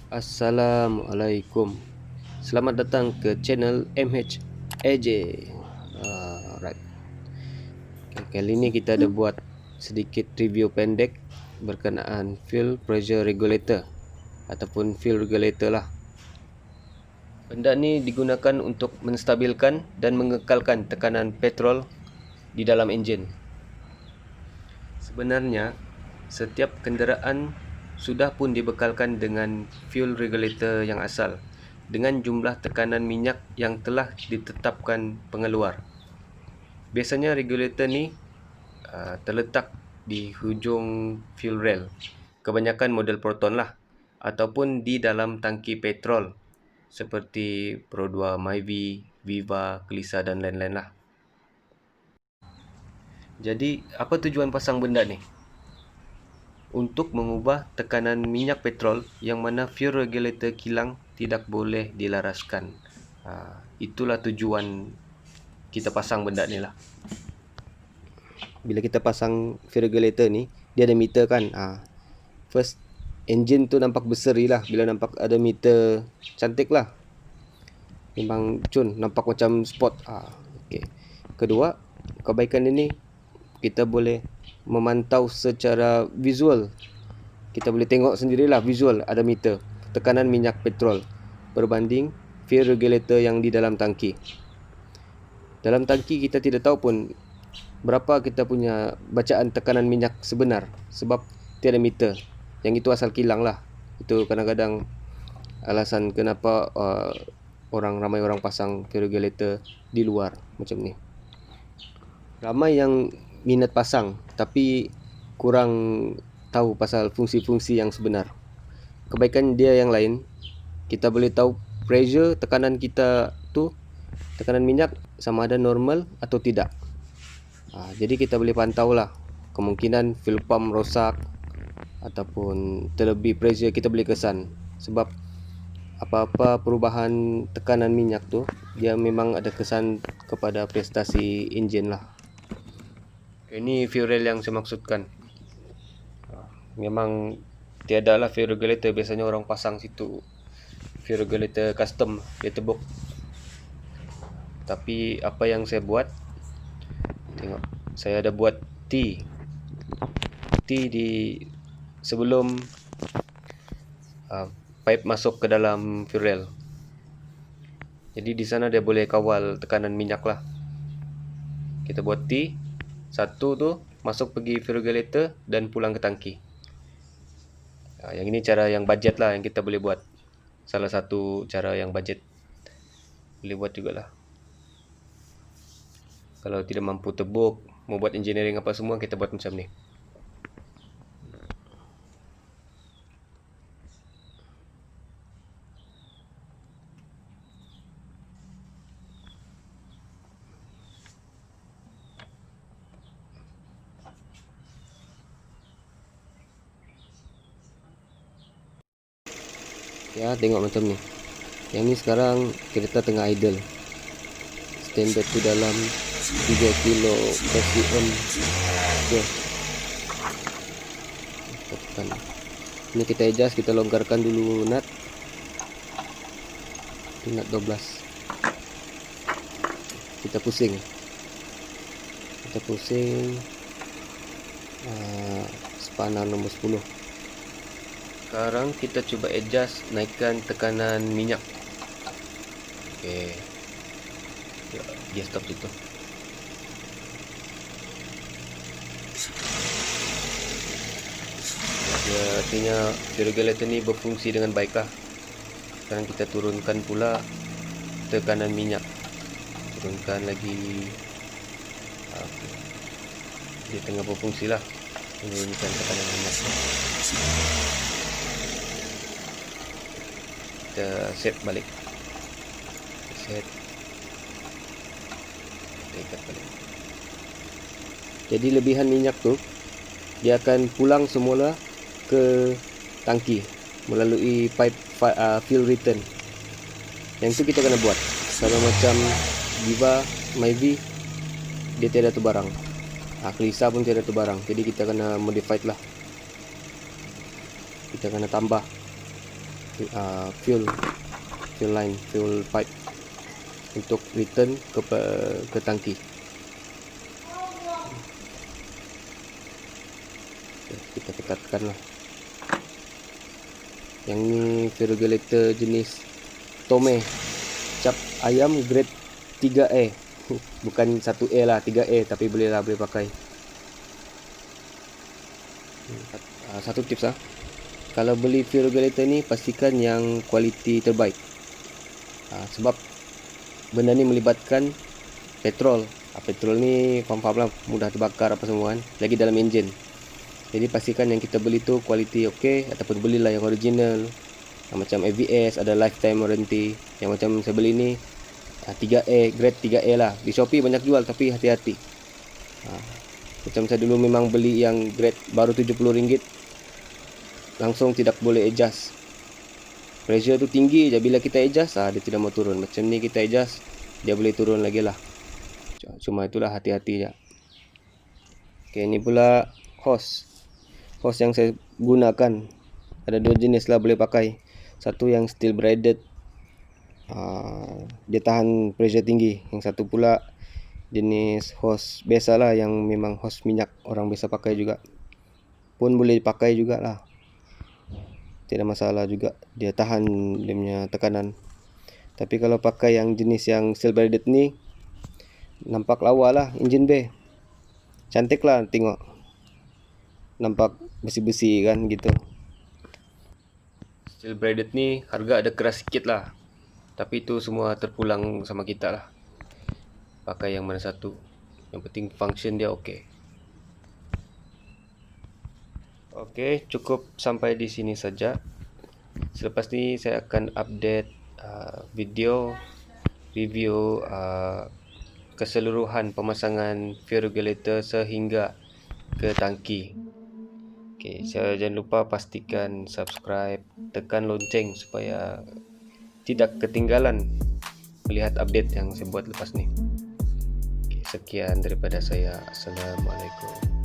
Assalamualaikum. Selamat datang ke channel MH AJ. Right. Kali ini kita ada buat sedikit review pendek berkenaan fuel pressure regulator ataupun fuel regulator lah. Benda ni digunakan untuk menstabilkan dan mengekalkan tekanan petrol di dalam enjin. Sebenarnya setiap kenderaan sudah pun dibekalkan dengan fuel regulator yang asal dengan jumlah tekanan minyak yang telah ditetapkan pengeluar. Biasanya regulator ni terletak di hujung fuel rail, kebanyakan model Proton lah, ataupun di dalam tangki petrol seperti Pro 2 Myvi, Viva, Kelisa dan lain-lain lah. Jadi apa tujuan pasang benda ni? Untuk mengubah tekanan minyak petrol yang mana fuel regulator kilang tidak boleh dilaraskan. Itulah tujuan kita pasang benda ni lah. Bila kita pasang fuel regulator ni, dia ada meter kan. First, engine tu nampak berseri lah. Bila nampak ada meter, cantik lah. Memang cun, nampak macam sport. Okay. Kedua, kebaikan ini kita boleh memantau secara visual. Kita boleh tengok sendirilah visual ada meter tekanan minyak petrol berbanding fuel regulator yang di dalam tangki. Dalam tangki kita tidak tahu pun berapa kita punya bacaan tekanan minyak sebenar sebab tiada meter. Yang itu asal kilang lah. Itu kadang-kadang alasan kenapa ramai orang pasang fuel regulator di luar macam ni. Ramai yang minat pasang tapi kurang tahu pasal fungsi-fungsi yang sebenar. Kebaikan dia yang lain, kita boleh tahu pressure tekanan kita tu, tekanan minyak sama ada normal atau tidak. Jadi kita boleh pantau lah kemungkinan fuel pump rosak ataupun terlebih pressure kita boleh kesan. Sebab apa-apa perubahan tekanan minyak tu dia memang ada kesan kepada prestasi enjin lah. Ini fuel rail yang saya maksudkan. Memang tiada lah fuel regulator, biasanya orang pasang situ fuel regulator custom letterbox. Tapi apa yang saya buat, tengok, saya ada buat T di sebelum pipe masuk ke dalam fuel rail. Jadi di sana dia boleh kawal tekanan minyak lah. Kita buat T, satu tu masuk pergi fuel regulator dan pulang ke tangki. Yang ini cara yang budget lah yang kita boleh buat. Salah satu cara yang budget boleh buat jugalah. Kalau tidak mampu tebuk, mau buat engineering apa semua, kita buat macam ni. Ya, tengok macam ni. Yang ni sekarang kereta tengah idle. Standard tu dalam 3 kilo per cm. Okay. Ini kita adjust, kita longgarkan dulu nut 12. Kita pusing spana nomor 10. Sekarang kita cuba adjust, naikkan tekanan minyak. Okey. Dia stop situ. Ya, artinya fuel regulator ni berfungsi dengan baiklah. Sekarang kita turunkan pula tekanan minyak. Turunkan lagi. Dia tengah berfungsi lah. Menurunkan tekanan minyak. Kita set balik. Set. Kita ikat balik. Jadi lebihan minyak tu dia akan pulang semula ke tangki melalui pipe fuel return. Yang tu kita kena buat. Sama macam Viva, Myvi, dia tiada tu barang. Kelisa pun tiada tu barang. Jadi kita kena modified lah. Kita kena tambah fuel line, fuel pipe untuk return ke tangki. Kita ketatkan lah. Yang ni fuel regulator jenis Tome, cap ayam grade 3A. Bukan 1A lah, 3A, tapi boleh pakai. Satu tips lah, kalau beli fuel regulator ni pastikan yang kualiti terbaik. Sebab benda ni melibatkan petrol. Petrol ni faham lah, mudah terbakar apa semua kan, lagi dalam enjin. Jadi pastikan yang kita beli tu kualiti okey, ataupun belilah yang original. Macam AVS ada lifetime warranty. Yang macam saya beli ni 3A, grade 3A lah. Di Shopee banyak jual, tapi hati-hati. Macam saya dulu memang beli yang grade baru RM70, langsung tidak boleh adjust. Pressure tu tinggi je, bila kita adjust dia tidak mau turun. Macam ni kita adjust, dia boleh turun lagi lah. Cuma itulah, hati-hati je. Okey, ni pula hose yang saya gunakan. Ada dua jenis lah boleh pakai. Satu yang steel braided, dia tahan pressure tinggi. Yang satu pula jenis hose biasalah, yang memang hose minyak, orang biasa pakai juga, pun boleh pakai jugalah, tidak masalah juga, dia tahan dia punya tekanan. Tapi kalau pakai yang jenis yang steel braided ni, nampak lawa lah enjin bay, cantik lah tengok, nampak besi-besi kan gitu. Steel braided ni harga ada keras sikit lah, tapi itu semua terpulang sama kita lah, pakai yang mana satu, yang penting function dia okey. Okey, cukup sampai di sini saja. Selepas ni saya akan update video review keseluruhan pemasangan fuel regulator sehingga ke tangki. Okey, jangan lupa pastikan subscribe, tekan lonceng supaya tidak ketinggalan melihat update yang saya buat lepas ni. Okey, sekian daripada saya. Assalamualaikum.